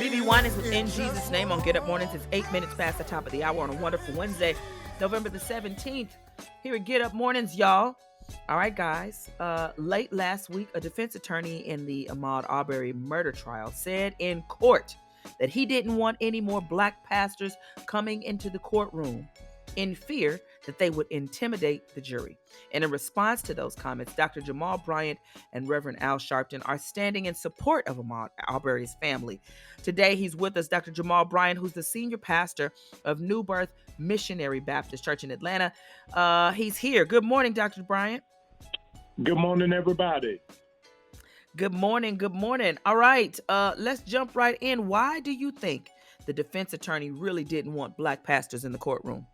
BB Wine is within Jesus' name on Get Up Mornings. It's 8 minutes past the top of the hour on a wonderful Wednesday, November the 17th. Here at Get Up Mornings, y'all. All right, guys. Late last week, a defense attorney in the Ahmaud Arbery murder trial said in court that he didn't want any more black pastors coming into the courtroom in fear that they would intimidate the jury. And in response to those comments, Dr. Jamal Bryant and Reverend Al Sharpton are standing in support of Ahmaud Arbery's family. Today, he's with us, Dr. Jamal Bryant, who's the senior pastor of New Birth Missionary Baptist Church in Atlanta. He's here. Good morning, Dr. Bryant. Good morning, everybody. Good morning. Good morning. All right, let's jump right in. Why do you think the defense attorney really didn't want black pastors in the courtroom?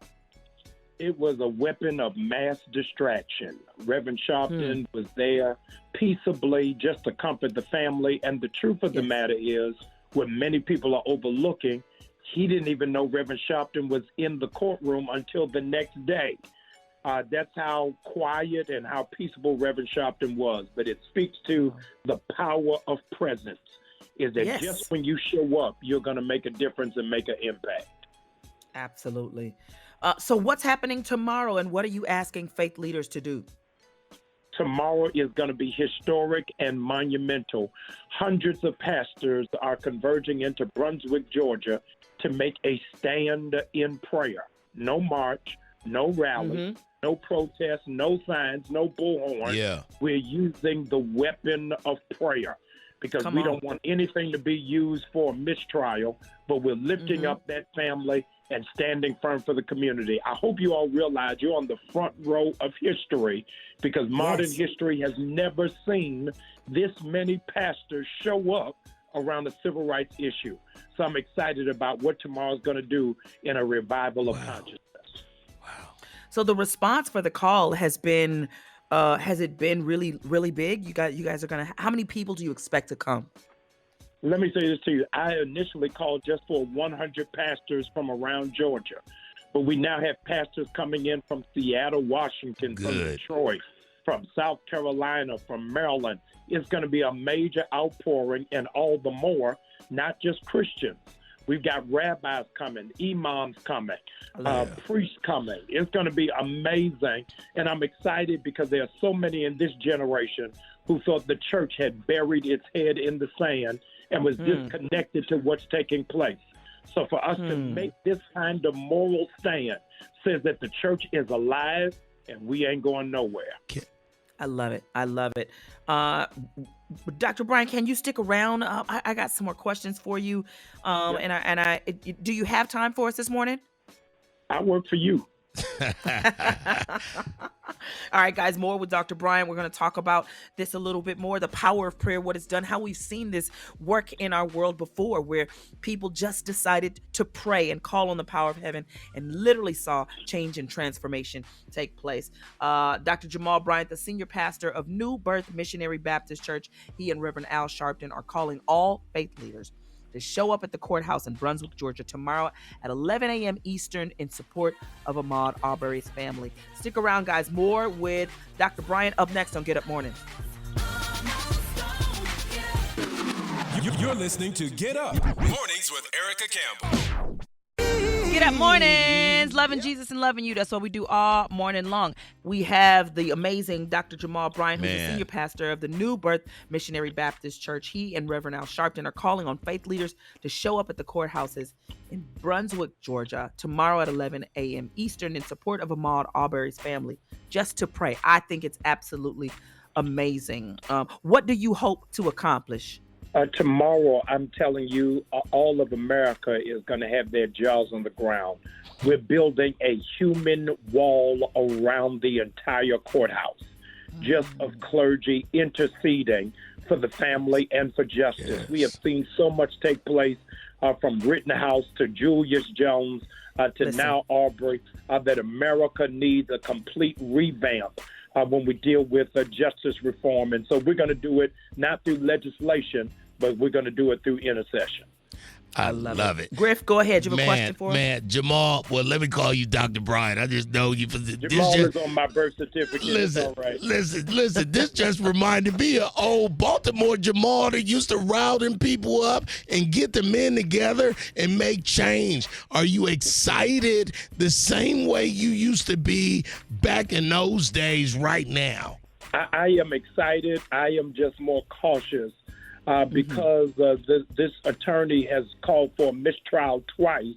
It was a weapon of mass distraction. Reverend Sharpton was there peaceably just to comfort the family. And the truth of the matter is, what many people are overlooking, he didn't even know Reverend Sharpton was in the courtroom until the next day. That's how quiet and how peaceable Reverend Sharpton was. But it speaks to the power of presence, is that just when you show up, you're going to make a difference and make an impact. Absolutely. So what's happening tomorrow, and what are you asking faith leaders to do? Tomorrow is going to be historic and monumental. Hundreds of pastors are converging into Brunswick, Georgia, to make a stand in prayer. No march, no rally, no protest, no signs, no bullhorn. Yeah. We're using the weapon of prayer because we don't want anything to be used for a mistrial, but we're lifting up that family and standing firm for the community. I hope you all realize you're on the front row of history because modern history has never seen this many pastors show up around a civil rights issue. So I'm excited about what tomorrow's going to do in a revival of consciousness. Wow. So the response for the call has been, has it been really, really big? You guys are going to, how many people do you expect to come? Let me say this to you. I initially called just for 100 pastors from around Georgia, but we now have pastors coming in from Seattle, Washington, from Detroit, from South Carolina, from Maryland. It's going to be a major outpouring, and all the more, not just Christians. We've got rabbis coming, imams coming, priests coming. It's going to be amazing, and I'm excited because there are so many in this generation who thought the church had buried its head in the sand and was disconnected to what's taking place. So for us to make this kind of moral stand says that the church is alive and we ain't going nowhere. I love it. I love it. Dr. Bryan, can you stick around? I got some more questions for you. Do you have time for us this morning? I work for you. All right, guys, more with Dr. Bryan. We're going to talk about this a little bit more, the power of prayer, what it's done, how we've seen this work in our world before, where people just decided to pray and call on the power of heaven and literally saw change and transformation take place. Dr. Jamal Bryant, the senior pastor of New Birth Missionary Baptist Church, he and Reverend Al Sharpton are calling all faith leaders to show up at the courthouse in Brunswick, Georgia tomorrow at 11 a.m. Eastern in support of Ahmaud Arbery's family. Stick around, guys. More with Dr. Bryant up next on Get Up Mornings. You're listening to Get Up Mornings with Erica Campbell. Get Up Mornings, loving Jesus and loving you. That's what we do all morning long. We have the amazing Dr. Jamal Bryant, who's the senior pastor of the New Birth Missionary Baptist Church. He and Reverend Al Sharpton are calling on faith leaders to show up at the courthouses in Brunswick, Georgia, tomorrow at 11 a.m. Eastern in support of Ahmaud Arbery's family, just to pray. I think it's absolutely amazing. What do you hope to accomplish? Tomorrow, I'm telling you, all of America is going to have their jaws on the ground. We're building a human wall around the entire courthouse, just of clergy interceding for the family and for justice. Yes. We have seen so much take place from Rittenhouse to Julius Jones to now Arbery, that America needs a complete revamp when we deal with justice reform. And so we're going to do it not through legislation, but we're going to do it through intercession. I love it. Griff, go ahead. You have a question for him? Man, Jamal, well, let me call you Dr. Bryan. I just know you. Jamal is on my birth certificate. Listen, it's all right. listen. This just reminded me of old Baltimore Jamal that used to rowding people up and get the men together and make change. Are you excited the same way you used to be back in those days right now? I am excited. I am just more cautious. Because this attorney has called for a mistrial twice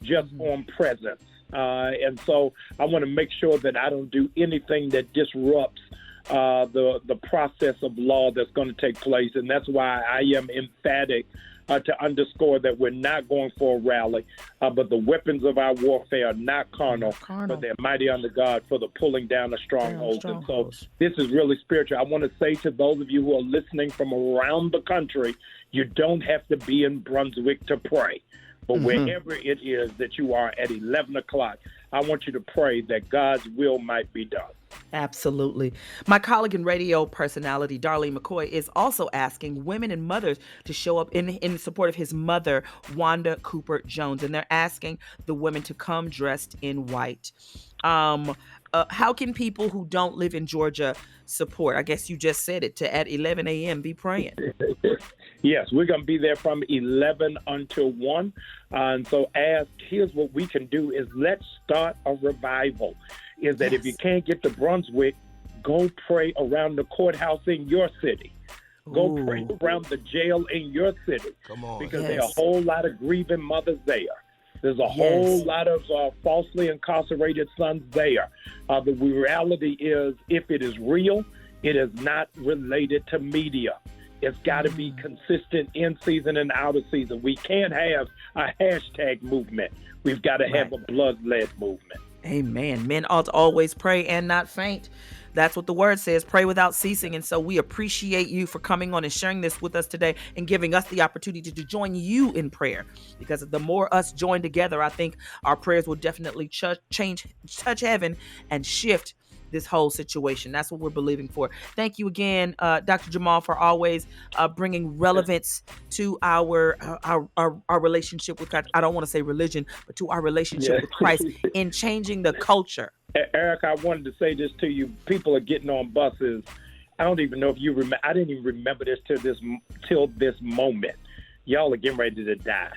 just on presence. And so I want to make sure that I don't do anything that disrupts the process of law that's going to take place. And that's why I am emphatic to underscore that we're not going for a rally, but the weapons of our warfare are not carnal. But they're mighty unto God for the pulling down of strongholds. And so this is really spiritual. I want to say to those of you who are listening from around the country, you don't have to be in Brunswick to pray. But wherever it is that you are at 11 o'clock, I want you to pray that God's will might be done. Absolutely. My colleague and radio personality, Darlene McCoy, is also asking women and mothers to show up in support of his mother, Wanda Cooper Jones. And they're asking the women to come dressed in white. How can people who don't live in Georgia support? I guess you just said it, at 11 a.m. be praying. Yes, we're going to be there from 11 until 1. And so here's what we can do is let's start a revival. Is that if you can't get to Brunswick, go pray around the courthouse in your city. Go pray around the jail in your city. Come on. Because there are a whole lot of grieving mothers there. There's a whole lot of falsely incarcerated sons there. The reality is, if it is real, it is not related to media. It's got to be consistent in season and out of season. We can't have a hashtag movement. We've got to have a blood-led movement. Amen. Men ought to always pray and not faint. That's what the word says, pray without ceasing. And so we appreciate you for coming on and sharing this with us today and giving us the opportunity to join you in prayer. Because the more us join together, I think our prayers will definitely touch heaven and shift this whole situation. That's what we're believing for. Thank you again, Dr. Jamal, for always bringing relevance to our relationship with God. I don't want to say religion, but to our relationship with Christ in changing the culture. Erica, I wanted to say this to you. People are getting on buses. I don't even know if you remember. I didn't even remember this till this moment. Y'all are getting ready to die.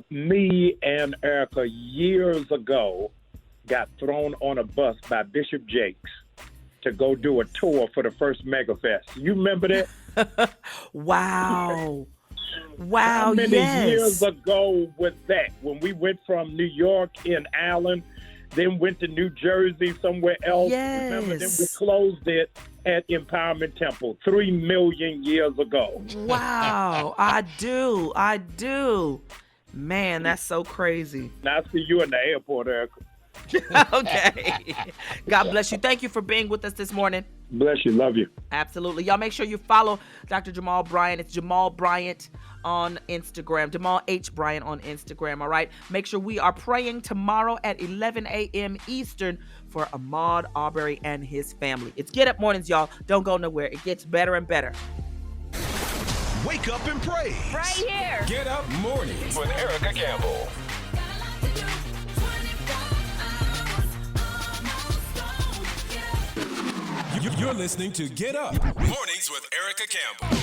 Me and Erica years ago got thrown on a bus by Bishop Jakes to go do a tour for the first MegaFest. You remember that? Wow. How many years ago was that? When we went from New York in Allen, then went to New Jersey, somewhere else. Remember, then we closed it at Empowerment Temple 3 million years ago. Wow. I do. Man, that's so crazy. Now I see you in the airport, Erica. Okay. God bless you. Thank you for being with us this morning. Bless you. Love you. Absolutely. Y'all make sure you follow Dr. Jamal Bryant. It's Jamal Bryant on Instagram. Jamal H. Bryant on Instagram. All right. Make sure we are praying tomorrow at 11 a.m. Eastern for Ahmaud Arbery and his family. It's Get Up Mornings, y'all. Don't go nowhere. It gets better and better. Wake up and praise. Right here. Get Up Mornings with Erica Campbell. You're listening to Get Up Mornings with Erica Campbell.